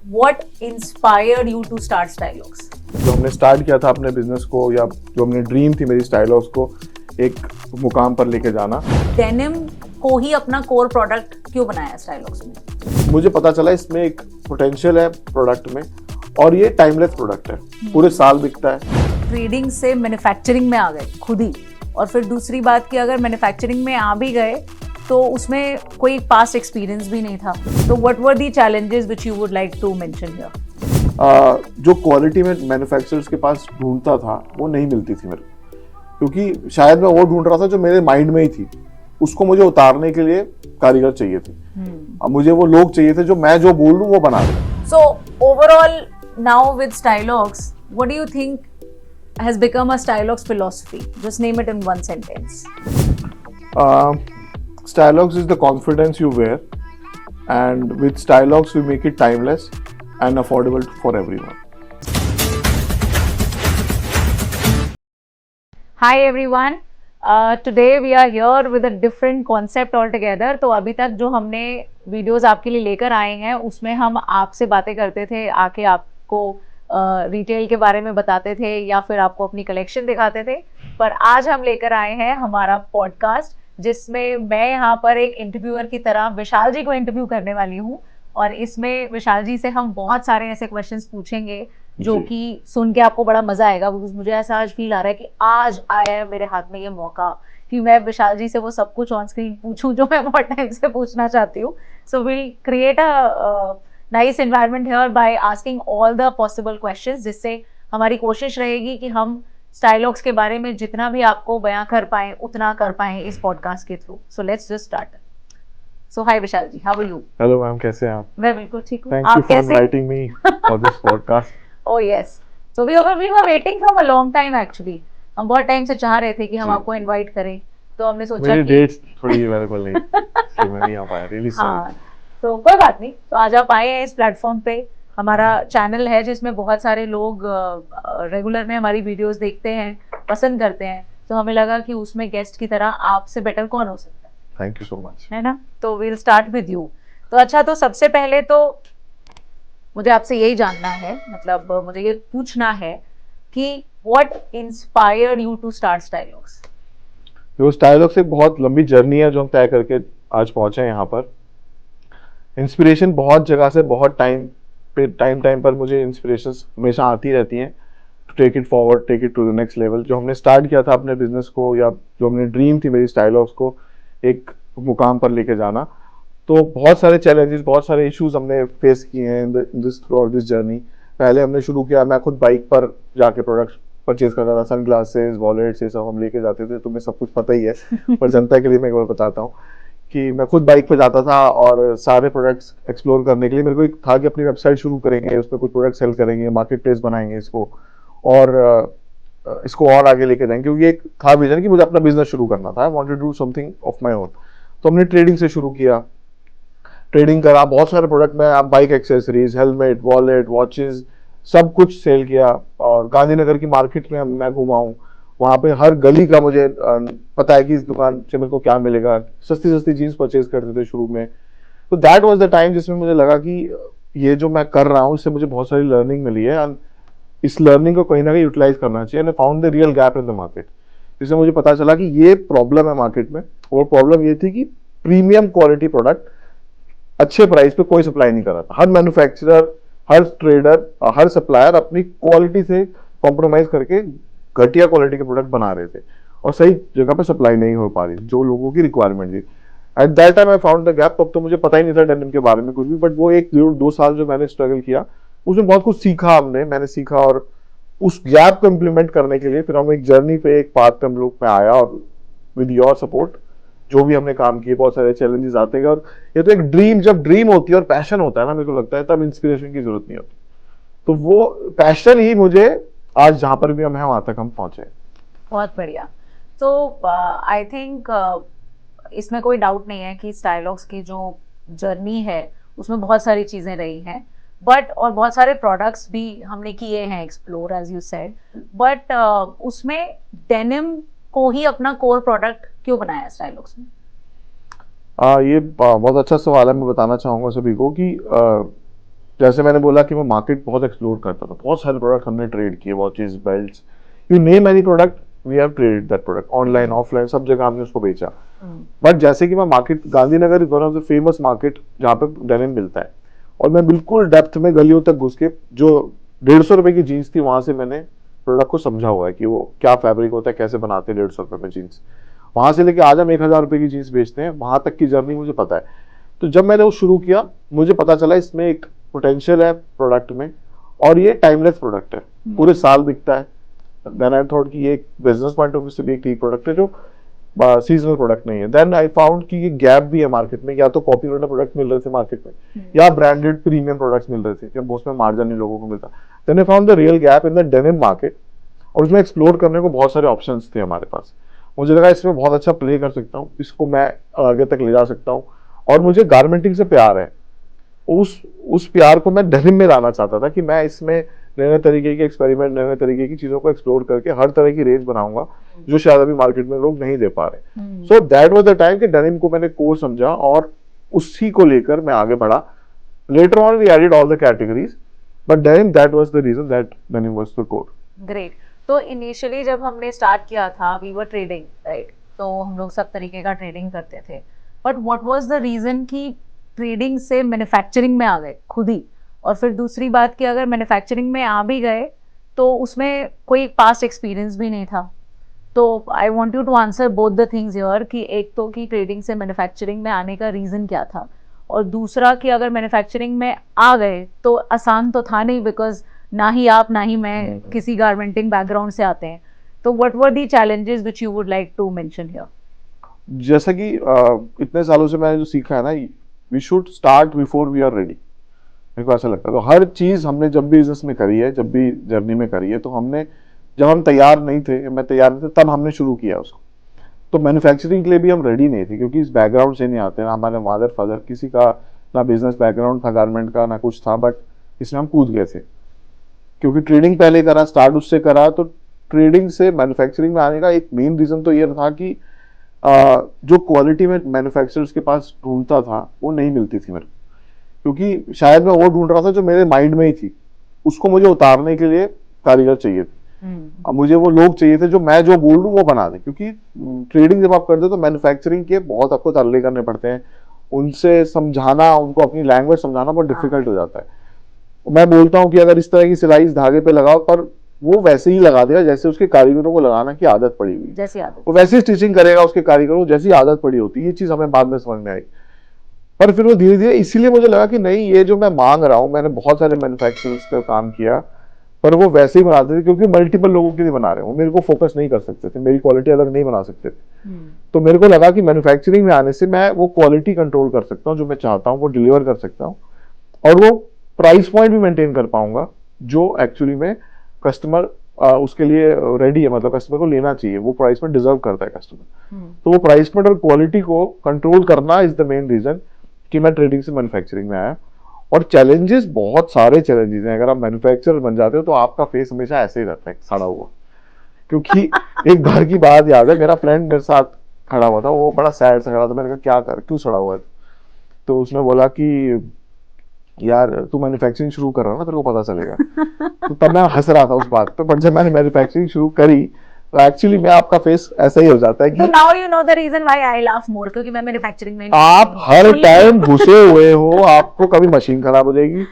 what inspired you to start Stylogs? जो हमने start किया था अपने बिजनेस को, या जो हमने ड्रीम थी मेरी स्टाइलॉग्स को एक मुकाम पर लेके जाना, डेनिम को ही अपना कोर प्रोडक्ट क्यों बनाया स्टाइलॉग्स में? मुझे पता चला इसमें एक पोटेंशियल है प्रोडक्ट में, और ये टाइमलेस प्रोडक्ट है, पूरे साल बिकता है। ट्रेडिंग से मैन्युफैक्चरिंग में आ गए खुद ही, और फिर दूसरी बात कि अगर मैन्युफैक्चरिंग में आ भी गए तो उसमें कोई पास्ट एक्सपीरियंस भी नहीं था, तो what were the challenges which you would like to mention here? जो क्वालिटी में मैन्युफैक्चरर्स के पास ढूंढता था वो नहीं मिलती थी मेरे को, क्योंकि शायद मैं वो ढूंढ रहा था जो मेरे माइंड में ही थी, उसको मुझे उतारने के लिए कारीगर चाहिए थे। अब मुझे वो लोग चाहिए थे जो मैं जो बोल दूं वो बना दें। सो overall now with Stylogs, what do you think has become a Stylogs philosophy? Just name it in one sentence. Stylogs is the confidence you wear, and with Stylogs we make it timeless and affordable for everyone. Hi everyone. Today we are here with a different concept altogether. तो अभी तक जो हमने videos आपके लिए लेकर आए हैं उसमें हम आपसे बातें करते थे, आके आपको रिटेल के बारे में बताते थे या फिर आपको अपनी कलेक्शन दिखाते थे। पर आज हम लेकर आए हैं हमारा पॉडकास्ट, जिसमें मैं यहाँ पर एक इंटरव्यूअर की तरह विशाल जी को इंटरव्यू करने वाली हूँ, और इसमें विशाल जी से हम बहुत सारे ऐसे क्वेश्चंस पूछेंगे जो कि सुन के आपको बड़ा मजा आएगा। मुझे ऐसा आज फील आ रहा है कि आज आया है मेरे हाथ में ये मौका कि मैं विशाल जी से वो सब कुछ ऑन स्क्रीन पूछूं जो मैं बहुत टाइम से पूछना चाहती हूँ। So will create a nice environment here by asking all the possible questions, जिससे हमारी कोशिश रहेगी कि हम Stylogs के बारे में जितना भी आपको बयां कर पाए उतना कर पाए इस पॉडकास्ट के through. So let's just start. So hi Vishal ji, how are you? Hello ma'am, कैसे हैं आप? मैं बिल्कुल ठीक हूँ। Thank you for inviting me for this podcast. Oh yes. So we were waiting from a long time actually. हम बहुत time से चाह रहे थे कि हम आपको इनवाइट करें, तो हमने सोचा मेरी कि डेट्स थोड़ी अवेलेबल नहीं, इसलिए मैं नहीं आ पाया। Really sorry. हाँ, तो कोई बात नहीं। तो आज आप आए हैं इस प्लेटफॉर्म पे। हमारा चैनल है जिसमें बहुत सारे लोग रेगुलर में हमारी वीडियोस देखते हैं, पसंद करते हैं, तो हमें लगा कि उसमें गेस्ट की तरह आपसे बेटर कौन हो सकता है। Thank you so much. है ना? तो वील स्टार्ट विद यू। तो अच्छा, तो सबसे पहले तो मुझे आपसे यही जानना है, मतलब मुझे ये पूछना है कि what inspired you to start Stylogs? जो स्टाइलॉग्स एक बहुत लंबी जर्नी है जो हम तय करके आज पहुंचे हैं यहाँ पर। इंस्पिरेशन बहुत जगह से, बहुत टाइम पर मुझे इंस्पिरेशंस हमेशा आती रहती हैं to take it forward, take it to the next level. जो हमने स्टार्ट किया था अपने बिजनेस को, या जो हमने ड्रीम थी मेरी स्टाइलॉग्स को एक मुकाम पर लेके जाना, तो बहुत सारे चैलेंजेस, बहुत सारे इश्यूज हमने फेस किए हैं in this through out this journey. पहले हमने शुरू किया, मैं खुद बाइक पर जाके प्रोडक्ट्स परचेज करता था, सन ग्लासेस, वॉलेट्स, ये सब हम लेके जाते थे। तुम्हें सब कुछ पता ही है, पर जनता के लिए मैं एक बार बताता हूँ कि मैं खुद बाइक पे जाता था और सारे प्रोडक्ट्स एक्सप्लोर करने के लिए मेरे को एक था कि अपनी वेबसाइट शुरू करेंगे, उस पर कुछ प्रोडक्ट सेल करेंगे, मार्केट प्लेस बनाएंगे इसको, और इसको और आगे लेके जाएंगे, क्योंकि एक था विजन कि मुझे अपना बिजनेस शुरू करना था। I wanted to do something of my own. तो हमने ट्रेडिंग से शुरू किया, ट्रेडिंग करा, बहुत सारे प्रोडक्ट में, bike accessories, helmet, wallet, watches, सब कुछ सेल किया। और गांधीनगर की मार्केट में मैं घुमा हूँ, वहाँ पे हर गली का मुझे पता है कि इस दुकान से मेरे को क्या मिलेगा। सस्ती सस्ती जीन्स परचेज करते थे शुरू में। तो दैट वाज द टाइम जिसमें मुझे लगा कि ये जो मैं कर रहा हूँ इससे मुझे बहुत सारी लर्निंग मिली है, और इस लर्निंग को कहीं ना कहीं यूटिलाइज करना चाहिए। And I found the real gap in the market, जिससे मुझे पता चला कि ये प्रॉब्लम है मार्केट में। और प्रॉब्लम ये थी कि प्रीमियम क्वालिटी प्रोडक्ट अच्छे प्राइस पे कोई सप्लाई नहीं कर रहा था। हर मैन्युफैक्चरर, हर ट्रेडर, हर सप्लायर अपनी क्वालिटी से कॉम्प्रोमाइज करके घटिया क्वालिटी के प्रोडक्ट बना रहे थे, और सही जगह पे सप्लाई नहीं हो पा रही जो लोगों की रिक्वायरमेंट थी। At that time I found the gap. तब तो मुझे पता ही नहीं था डेनिम के बारे में कुछ भी, बट वो एक 2 साल जो मैंने स्ट्रगल किया, उसमें बहुत कुछ सीखा मैंने सीखा, और उस गैप को इम्प्लीमेंट करने के लिए फिर हम एक जर्नी पे, एक पाथ पे हम लोग में आया, और विद योर सपोर्ट जो भी हमने काम किए, बहुत सारे चैलेंजेस आते हैं। और ये तो एक ड्रीम, जब ड्रीम होती है और पैशन होता है ना, मेरे को लगता है तब इंस्पिरेशन की जरूरत नहीं होती। तो वो पैशन ही मुझे आज जहां पर भी हम हैं वहां तक हम पहुंचे। बहुत बढ़िया। तो आई थिंक इसमें कोई डाउट नहीं है कि Stylogs की जो जर्नी है उसमें बहुत सारी चीजें रही हैं, बट और बहुत सारे प्रोडक्ट्स भी हमने किए हैं explore, as you said, but उसमें डेनिम को ही अपना कोर प्रोडक्ट क्यों बनाया Stylogs में? ये बहुत अच्छा सवाल है। मैं बताना चाहूंगा सभी को कि जैसे मैंने बोला कि मैं मार्केट बहुत एक्सप्लोर करता था, बहुत सारे प्रोडक्ट हमने ट्रेड किए, watches, belts, you name any product we have traded that product, online offline सब जगह हमने उसको बेचा। बट जैसे कि मैं market, Gandhinagar is one of the famous market जहाँ पे डेनिम मिलता है, और मैं बिल्कुल डेप्थ में गलियों तक घुस के जो 150 रुपए की जीन्स थी वहां से मैंने प्रोडक्ट को समझा हुआ है कि वो क्या फैब्रिक होता है, कैसे बनाते हैं 150 रुपए में जीन्स, वहां से लेके आज हम 1000 रुपए की जीन्स बेचते हैं, वहां तक की जर्नी मुझे पता है। तो जब मैंने वो शुरू किया मुझे पता चला इसमें एक पोटेंशियल है प्रोडक्ट में, और ये टाइमलेस प्रोडक्ट है, पूरे साल बिकता है। देन आई थॉट कि ये एक बिजनेस पॉइंट ऑफ व्यू से भी एक ठीक प्रोडक्ट है जो सीजनल प्रोडक्ट नहीं है। देन आई फाउंड कि ये गैप भी है मार्केट में, या तो कॉपी वाले प्रोडक्ट मिल रहे थे मार्केट में, या ब्रांडेड प्रीमियम प्रोडक्ट्स मिल रहे थे, जब उसमें मार्जिन नहीं लोगों को मिलता। Then I found the real gap in the denim market, और उसमें एक्सप्लोर करने को बहुत सारे ऑप्शंस थे हमारे पास। मुझे लगा इसमें बहुत अच्छा प्ले कर सकता हूँ, इसको मैं आगे तक ले जा सकता हूँ, और मुझे गारमेंटिंग से प्यार है। उस प्यार को मैं डेनिम में लाना चाहता था कि मैं इसमें नए नए तरीके के एक्सपेरिमेंट, नए नए तरीके की चीजों को एक्सप्लोर करके हर तरह की रेंज बनाऊंगा जो शायद अभी मार्केट में लोग नहीं दे पा रहे। So that was the time कि डेनिम को मैंने कोर समझा और उसी को लेकर मैं आगे बढ़ा। Later on we added all the categories, but denim that was the reason that denim was the core. Great. तो इनिशियली जब हमने स्टार्ट किया था वी वर ट्रेडिंग, राइट? तो हम लोग सब तरीके का ट्रेडिंग करते थे, but what was the reason कि ट्रेडिंग से मैन्युफैक्चरिंग में आ गए खुद ही? और फिर दूसरी बात कि अगर मैन्युफैक्चरिंग में आ भी गए तो उसमें कोई पास्ट एक्सपीरियंस भी नहीं था। तो I want you to answer both the things here कि एक तो कि ट्रेडिंग से मैन्युफैक्चरिंग में आने का रीज़न क्या था, और दूसरा कि अगर मैन्युफैक्चरिंग में आ गए तो आसान तो था नहीं, बिकॉज ना ही आप ना ही मैं किसी गारमेंटिंग बैकग्राउंड से आते हैं। तो what were the challenges which you would like to mention here? जैसा कि इतने सालों से मैंने जो सीखा है ना, we should start before we are ready. मेरे को ऐसा लगता है, तो हर चीज हमने जब भी बिजनेस में करी है, जब भी जर्नी में करी है, तो हमने, जब हम तैयार नहीं थे, मैं तैयार नहीं था, तब हमने शुरू किया उसको। तो मैन्युफैक्चरिंग के लिए भी हम रेडी नहीं थे, क्योंकि इस बैकग्राउंड से नहीं आते ना, हमारे फादर फादर किसी का ना बिजनेस बैकग्राउंड था गारमेंट का, ना कुछ था, बट इसमें हम कूद गए थे क्योंकि ट्रेडिंग पहले करा, स्टार्ट उससे करा। तो ट्रेडिंग से मैन्युफैक्चरिंग में आने का एक मेन रीजन तो ये था कि जो क्वालिटी में मैन्युफैक्चरर्स के पास ढूंढता था वो नहीं मिलती थी मेरे को, क्योंकि शायद मैं वो ढूंढ रहा था जो मेरे माइंड में ही थी, उसको मुझे उतारने के लिए कारीगर चाहिए थे। अब मुझे वो लोग चाहिए थे जो मैं जो बोल दूं वो बना दे, क्योंकि ट्रेडिंग जब आप करते हो तो मैन्युफैक्चरिंग के बहुत आपको तरले करने पड़ते हैं, उनसे समझाना, उनको अपनी लैंग्वेज समझाना बहुत डिफिकल्ट हो जाता है। मैं बोलता हूँ कि अगर इस तरह की सिलाई इस धागे पे लगाओ, पर वो वैसे ही लगा देगा जैसे उसके कारीगरों को लगाना की आदत पड़ी हुई, जैसी आदत, वो वैसे ही स्टिचिंग करेगा, उसके कारीगरों को जैसी आदत पड़ी होती है। ये चीज हमें बाद में समझ में आई, पर फिर वो धीरे धीरे, इसीलिए मुझे लगा कि नहीं, ये जो मैं मांग रहा हूँ, मैंने बहुत सारे मैन्युफैक्चरर्स का काम किया, पर वो वैसे ही बनाते थे क्योंकि मल्टीपल लोगों के लिए बना रहे हो, मेरे को फोकस नहीं कर सकते थे, मेरी क्वालिटी अलग नहीं बना सकते थे। तो मेरे को लगा कि मैन्युफैक्चरिंग में आने से मैं वो क्वालिटी कंट्रोल कर सकता हूँ, जो मैं चाहता हूँ वो डिलीवर कर सकता हूँ, और वो प्राइस पॉइंट भी मेंटेन कर पाऊंगा जो एक्चुअली में कस्टमर उसके लिए रेडी है, मतलब कस्टमर को लेना चाहिए, वो प्राइस पॉइंट डिजर्व करता है कस्टमर। तो वो प्राइस पॉइंट और क्वालिटी को कंट्रोल करना इज द मेन रीजन कि मैं ट्रेडिंग से मैन्युफैक्चरिंग में आया। और चैलेंजेस, बहुत सारे चैलेंजेस हैं। अगर आप मैन्युफैक्चरर बन जाते हो तो आपका फेस हमेशा ऐसे ही रहता है, सड़ा हुआ, क्योंकि एक बार की बात याद है, मेरा फ्रेंड मेरे साथ खड़ा हुआ था, वो बड़ा सैड सा खड़ा था, मैंने कहा क्या कर, क्यों सड़ा हुआ है? तो उसने बोला कि यार तू मैन्युफैक्चरिंग शुरू कर रहा है ना, तेरे को पता चलेगा। तो तब मैं हंस रहा था उस बात पे, बट जब मैंने मैन्युफैक्चरिंग शुरू करी तो एक्चुअली में आपका फेस ऐसा ही हो जाता है कि तो now you know the reason why I laugh more, क्योंकि मैं मैन्युफैक्चरिंग में आप हर टाइम घुसे हुए हो, आपको कभी मशीन खराब हो जाएगी,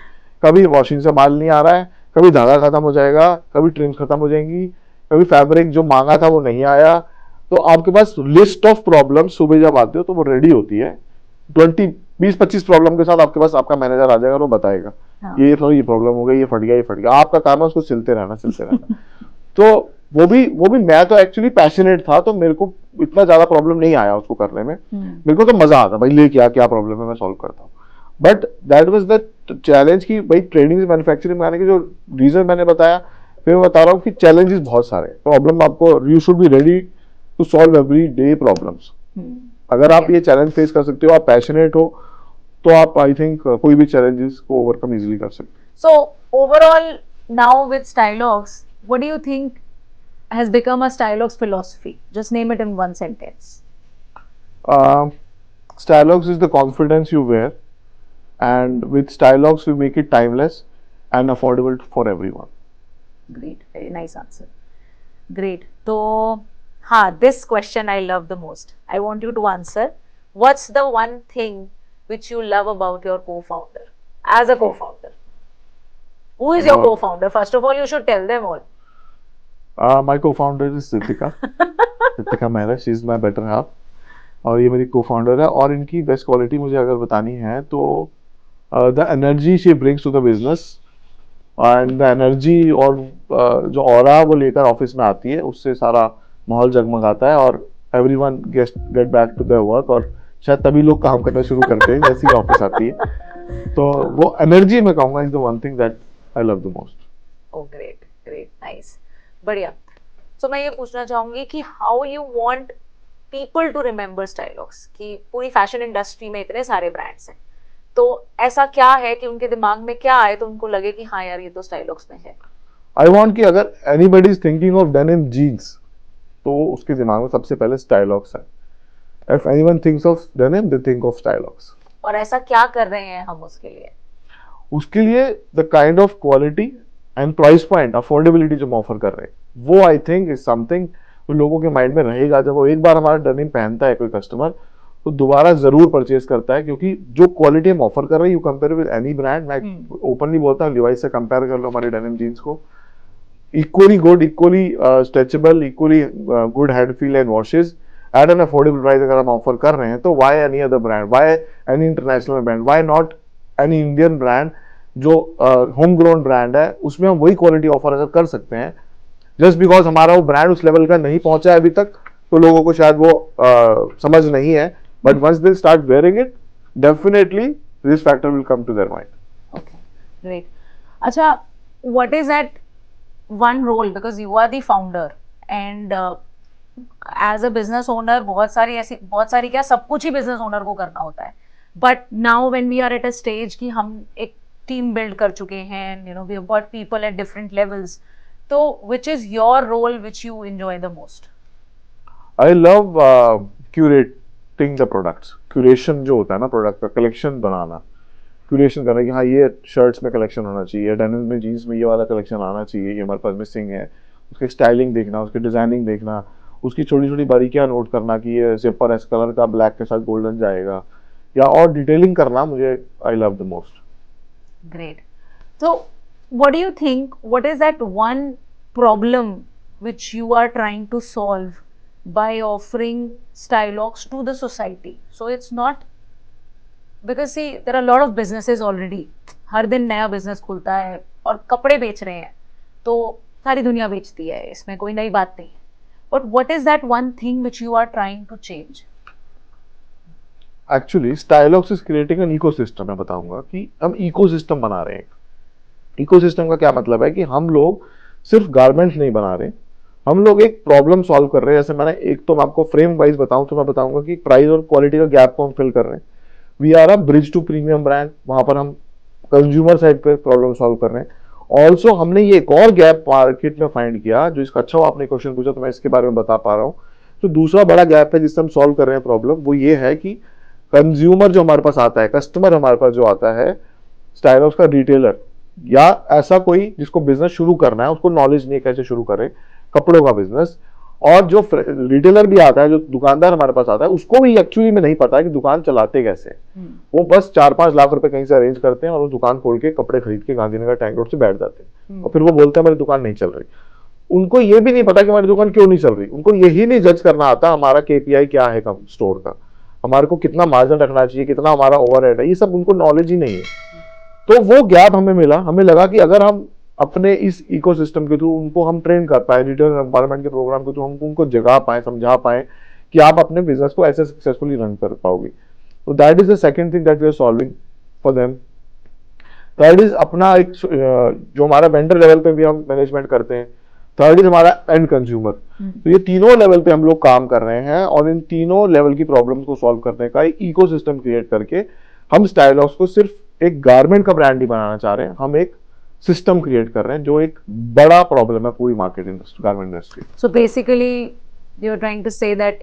कभी वॉशिंग से माल नहीं आ रहा है, कभी धागा खत्म हो जाएगा, कभी ट्रिम खत्म हो जाएंगी, कभी फैब्रिक जो मांगा था वो नहीं आया। तो आपके पास लिस्ट ऑफ प्रॉब्लम, सुबह जब आते हो तो वो रेडी होती है, 20-25 प्रॉब्लम के साथ आपके पास आपका मैनेजर आ जाएगा और वो बताएगा ये प्रॉब्लम हो गई, ये फट गया, ये फट गया। आपका काम है उसको सिलते रहना, सिलते रहना। तो वो भी मैं तो एक्चुअली पैशनेट था, तो मेरे को इतना ज्यादा प्रॉब्लम नहीं आया उसको करने में। मेरे को तो मजा आता, भाई ले क्या प्रॉब्लम है मैं सॉल्व करता हूँ। But that was the challenge कि भाई ट्रेडिंग से मैन्युफैक्चरिंग में आने के जो रीजन मैंने बताया, फिर मैं बता रहा हूँ कि चैलेंजेस बहुत सारे, प्रॉब्लम आपको, you should be ready to solve everyday problems. अगर आप ये चैलेंज फेस कर सकते हो, आप पैशनेट हो, तो आप आई थिंक कोई भी चैलेंजेस को ओवरकम इजीली कर सकते हैं। So overall now with Stylox, what do you think has become a Stylogs philosophy? Just name it in one sentence. Stylogs is the confidence you wear and with Stylox we make it timeless and affordable for everyone. Great, very nice answer. Great. तो हाँ, this question I love the most. I want you to answer. What's the one thing which you love about your co-founder? As a co-founder, who is your co-founder? First of all, you should tell them all. My co-founder is Ritika. Ritika Mehra, she is my better half. और ये मेरी co-founder है, और इनकी best quality मुझे अगर बतानी है तो the energy she brings to the business and the energy, और जो ऑरा वो लेकर ऑफिस में आती है उससे सारा माहौल जगमगाता है और everyone get back to their work, और शायद तभी लोग काम करना शुरू करते हैं जैसे ही ऑफिस आती है। तो वो एनर्जी मैं कहूँगा is the one thing that I love the most. Oh great, great, nice, बढ़िया। तो मैं ये पूछना चाहूंगी कि how you want people to remember Stylox, कि पूरी फैशन इंडस्ट्री में इतने सारे ब्रांड्स हैं, तो ऐसा क्या है कि उनके दिमाग में क्या आए तो उनको लगे कि हाँ यार ये तो स्टाइलॉक्स में है। आई वांट कि अगर anybody is thinking of denim jeans तो उसके दिमाग में सबसे पहले स्टाइलॉक्स है। If anyone thinks of denim they think of Stylox. और ऐसा क्या कर रहे हैं हम उसके लिए? उसके लिए the kind of quality and price point, affordability जो हम ऑफर कर रहे हैं वो आई थिंक इज समथिंग जो लोगों के माइंड में रहेगा। जब वो एक बार हमारा डेनिम पहनता है कोई कस्टमर तो दोबारा जरूर परचेज करता है, क्योंकि जो क्वालिटी हम ऑफर कर रहे हैं you compare with any brand, मैं ओपनली बोलता हूँ लिवाइस से कंपेयर कर लो हमारे डेनिम जीन्स को, equally good, equally stretchable, equally good hand feel and washes at an affordable price अगर हम ऑफर कर रहे हैं तो why any other brand, why any international brand, why not any Indian brand जो होम ग्रोन ब्रांड है उसमें हम वही क्वालिटी ऑफर अगर कर सकते हैं। जस्ट बिकॉज हमारा वो ब्रांड उस लेवल का नहीं पहुंचा है अभी तक तो लोगों को शायद वो समझ नहीं है, but once they start wearing it definitely this factor will come to their mind. Okay, great. अच्छा, what is that one role, because you are the founder and as a business owner बहुत सारी क्या सब कुछ ही business owner को करना होता है, but now when we are at a stage कि हम एक टीम बिल्ड कर चुके हैं, you know we have got people at different levels, तो which is your role which you enjoy the most? I love curating the products. Curation जो होता है ना प्रोडक्ट का, कलेक्शन बनाना, क्यूरेशन करना कि हाँ ये शर्ट्स में कलेक्शन होना चाहिए, डेनिम में जीन्स में ये वाला कलेक्शन आना चाहिए, ये हमारे पास मिसिंग है, उसकी स्टाइलिंग देखना, उसकी डिजाइनिंग देखना, उसकी छोटी छोटी बारीकियां नोट करना कि ये जिपर इस कलर का ब्लैक के साथ गोल्डन जाएगा, या और डिटेलिंग करना मुझे आई लव द मोस्ट। ग्रेट। तो what do you think, what is that one problem which you are trying to solve by offering Stylox to the society? So it's not, because see there are a lot of businesses already, हर दिन नया business खुलता है और कपड़े बेच रहे हैं तो सारी दुनिया बेचती है, इसमें कोई नई बात नहीं है, but what is that one thing which you are trying to change? Actually Stylox is creating an ecosystem. मैं बताऊंगा कि हम इकोसिस्टम बना रहे हैं। इकोसिस्टम का क्या मतलब है कि हम लोग सिर्फ गारमेंट्स नहीं बना रहे, हम लोग एक प्रॉब्लम सॉल्व कर रहे हैं। जैसे मैंने एक तो मैं आपको फ्रेम वाइज बताऊं तो मैं बताऊंगा कि प्राइस और क्वालिटी का गैप को हम फिल कर रहे हैं। We are a bridge to premium brand, वहां पर हम कंज्यूमर साइड पे प्रॉब्लम सॉल्व कर रहे हैं। ऑल्सो हमने ये एक और गैप मार्केट में फाइंड किया जो इसका, अच्छा आपने क्वेश्चन पूछा तो मैं इसके बारे में बता पा रहा हूँ। तो दूसरा बड़ा गैप है जिससे हम सॉल्व कर रहे हैं प्रॉब्लम, वो ये है कि कंज्यूमर जो हमारे पास आता है, कस्टमर हमारे पास जो आता है, स्टाइलॉक्स का रिटेलर या ऐसा कोई जिसको बिजनेस शुरू करना है, उसको नॉलेज नहीं है कैसे शुरू करें कपड़ों का बिजनेस, और जो रिटेलर भी आता है, जो दुकानदार हमारे पास आता है, उसको भी एक्चुअली में नहीं पता है कि दुकान चलाते कैसे। वो बस 4-5 लाख रुपए कहीं से अरेंज करते हैं और वो दुकान खोल के कपड़े खरीद के गांधीनगर टैंक रोड से बैठ जाते हैं, और फिर वो बोलते हैं हमारी दुकान नहीं चल रही। उनको ये भी नहीं पता कि हमारी दुकान क्यों नहीं चल रही, उनको यही नहीं जज करना आता हमारा KPI क्या है स्टोर का, हमारे को कितना मार्जिन रखना चाहिए, कितना हमारा ओवरहेड है, ये सब उनको नॉलेज ही नहीं है। तो वो गैप हमें मिला, हमें लगा कि अगर हम अपने इस इकोसिस्टम के थ्रू उनको हम ट्रेन कर पाए, रिटेल एम्पावरमेंट के प्रोग्राम के थ्रू हम उनको जगा पाए, समझा पाए कि आप अपने बिजनेस को ऐसे सक्सेसफुली रन कर पाओगे। तो that is the second thing that we are solving for them. Third is अपना एक जो हमारा वेंडर लेवल पे भी हम मैनेजमेंट करते हैं। थर्ड इज हमारा एंड कंज्यूमर। तो ये तीनों लेवल पे हम लोग काम कर रहे हैं और इन तीनों लेवल की प्रॉब्लम्स को सॉल्व करने का एक इकोसिस्टम क्रिएट करके हम स्टाइलॉक्स को सिर्फ एक गारमेंट का ब्रांड नहीं बनाना चाह रहे हैं, हम एक सिस्टम क्रिएट कर रहे हैं जो एक बड़ा प्रॉब्लम है पूरी market industry, garment industry. So basically, you're trying to say that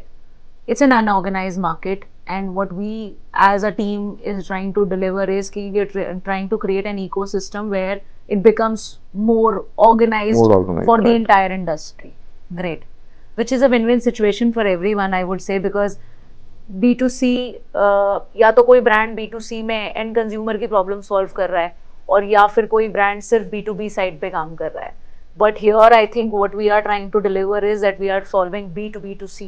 it's an unorganized market and what we as a team is trying to deliver is कि we're trying to create an ecosystem where it becomes more organized, More organized, for the right. entire industry. Great. Which is a win-win situation for everyone, I would say, because B2C या तो कोई brand B2C में and consumer की problem solve कर रहा है, और या फिर कोई ब्रांड सिर्फ B2B साइड पे काम कर रहा है. But here I think what we are trying to deliver is that we are solving B2B2C,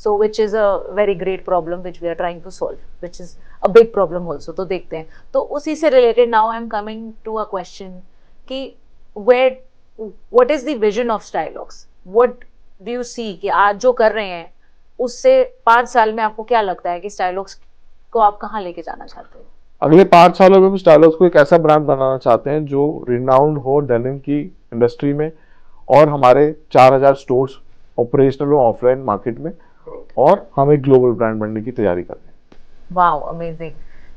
so which is a very great problem which we are trying to solve, which is a big problem also. तो देखते हैं. तो उसी से related now I'm coming to a question कि what is the vision of Stylox? What do you see कि आज जो कर रहे हैं उससे 5 साल में आपको क्या लगता है कि Stylox को आप कहाँ लेके जाना चाहते हो? अगले 5 सालों में स्टाइलोक्स को एक ऐसा ब्रांड बनाना चाहते हैं जो रिनाउंड हो डेनिम की इंडस्ट्री में, और हमारे 4000 स्टोर्स ऑपरेशनल हो ऑफलाइन मार्केट में, और हम एक ग्लोबल ब्रांड बनने की तैयारी कर रहे हैं. Wow, amazing.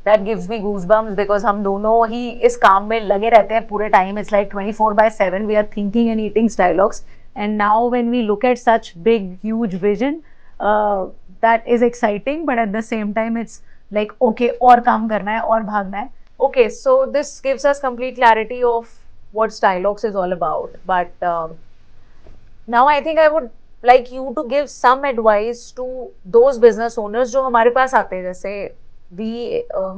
That gives me goosebumps because हम दोनों ही इस काम में लगे रहते हैं पूरे time. It's like 24/7 we are thinking and eating Stylox, and now when we look at such big huge vision, that is exciting, but at the same time it's like okay, और काम करना है और भागना है. Okay, so this gives us complete clarity of what Stylox is all about. But now I think I would like you to give some advice to those business owners जो हमारे पास आते हैं. जैसे we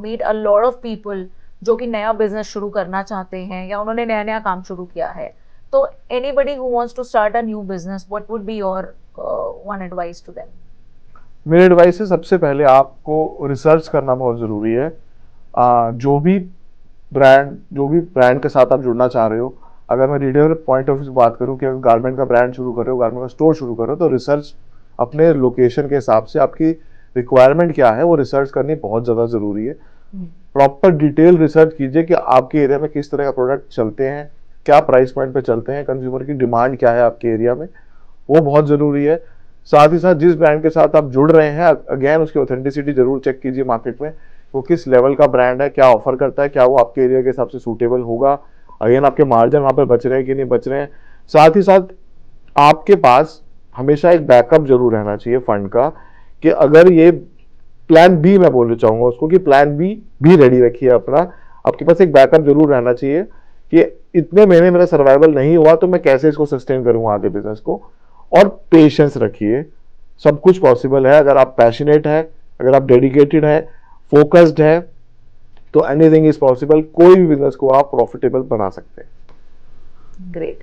meet a lot of people जो कि नया business शुरू करना चाहते हैं या उन्होंने नया नया काम शुरू किया है. तो anybody who wants to start a new business, what would be your one advice to them? मेरे एडवाइस है, सबसे पहले आपको रिसर्च करना बहुत ज़रूरी है. जो भी ब्रांड के साथ आप जुड़ना चाह रहे हो, अगर मैं रिटेलर पॉइंट ऑफ व्यू से बात करूं कि अगर गारमेंट का ब्रांड शुरू कर रहे हो, गारमेंट का स्टोर शुरू कर रहे हो, तो रिसर्च अपने लोकेशन के हिसाब से आपकी रिक्वायरमेंट क्या है वो रिसर्च करनी बहुत ज़्यादा ज़रूरी है. प्रॉपर डिटेल रिसर्च कीजिए कि आपके एरिया में किस तरह का प्रोडक्ट चलते हैं, क्या प्राइस पॉइंट पे चलते हैं, कंज्यूमर की डिमांड क्या है आपके एरिया में, वो बहुत ज़रूरी है. साथ ही साथ जिस ब्रांड के साथ आप जुड़ रहे हैं, अगेन उसकी ऑथेंटिसिटी जरूर चेक कीजिए मार्केट में, वो किस लेवल का ब्रांड है, क्या ऑफर करता है, क्या वो आपके एरिया के हिसाब से सूटेबल होगा, अगेन आपके मार्जिन वहाँ पर बच रहे हैं कि नहीं बच रहे हैं. साथ ही साथ आपके पास हमेशा एक बैकअप जरूर रहना चाहिए फंड का, कि अगर ये प्लान बी, मैं बोलना चाहूँगा उसको कि प्लान बी भी रेडी रखिए अपना. आपके पास एक बैकअप जरूर रहना चाहिए कि इतने महीने मेरा सर्वाइवल नहीं हुआ तो मैं कैसे इसको सस्टेन करूँगा आगे बिजनेस को. और पेशेंस रखिए, सब कुछ पॉसिबल है अगर आप पैशनेट है, अगर आप डेडिकेटेड है, फोकस्ड है, तो एनीथिंग इज पॉसिबल. कोई भी बिजनेस को आप प्रॉफिटेबल बना सकते हैं. ग्रेट.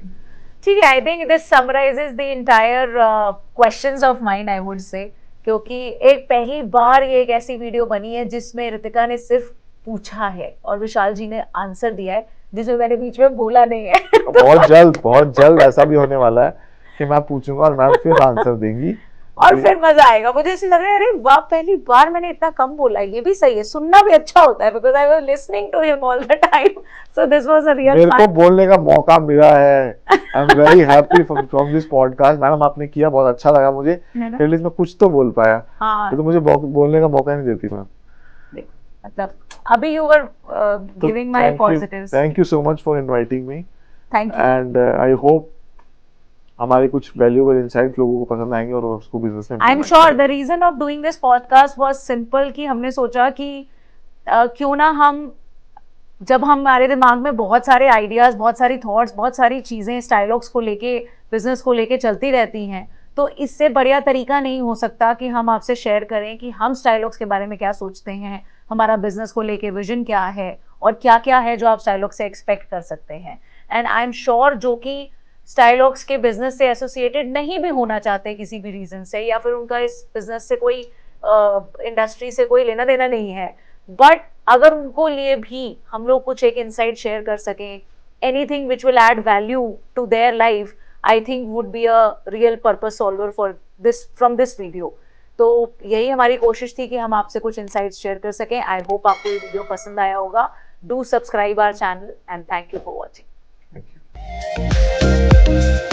ठीक है, I think this summarises the entire questions of mine, I would say, क्योंकि एक पहली बार ये एक ऐसी वीडियो बनी है जिसमें रितिका ने सिर्फ पूछा है और विशाल जी ने आंसर दिया है, जिसमें मैंने बीच में बोला नहीं है. बहुत जल्द ऐसा भी होने वाला है कि मैं पूछूंगा और मैम फिर आंसर देंगी और फिर मजा आएगा. मुझे ऐसे लग रहा है अरे वाह, पहली बार मैंने इतना कम बोला है. ये भी सही है, सुनना भी अच्छा होता है, because I was listening to him all the time, so this was a real मेरे को बोलने का मौका मिला है. I am very happy from this podcast. Madam आपने किया, बहुत अच्छा लगा मुझे, एटलीस्ट मैं कुछ तो बोल पाया. हाँ, तो मुझे बोलने का मौका नहीं देती मैम. मतलब अभी you were giving my positives. Thank you so much for inviting me, thank you. And I hope हमारे कुछ वैल्यूएबल इनसाइट लोगों को पसंद आएंगे और उसको बिजनेस में. I am sure the reason of doing this podcast was simple, कि हमने सोचा कि क्यों ना हम, जब हमारे दिमाग में बहुत सारे आइडियाज, बहुत सारी थॉट्स, बहुत सारी चीजें Stylox को लेके, बिजनेस को लेके चलती रहती हैं, तो इससे बढ़िया तरीका नहीं हो सकता कि हम आपसे शेयर करें कि हम Stylox के बारे में क्या सोचते हैं, हमारा बिजनेस को लेके विजन क्या है, और क्या क्या है जो आप Stylox से एक्सपेक्ट कर सकते हैं. एंड आई एम श्योर जो कि Stylox के बिजनेस से एसोसिएटेड नहीं भी होना चाहते किसी भी रीजन से, या फिर उनका इस बिजनेस से कोई इंडस्ट्री से कोई लेना देना नहीं है, बट अगर उनको लिए भी हम लोग कुछ एक इनसाइट शेयर कर सकें, anything which will add value to their life, I think would be a real purpose solver for this, from this video. तो यही हमारी कोशिश थी कि हम आपसे कुछ इनसाइट्स शेयर कर सकें. आई होप आपको ये वीडियो पसंद आया होगा. Do subscribe our channel and thank you for watching. Thank you.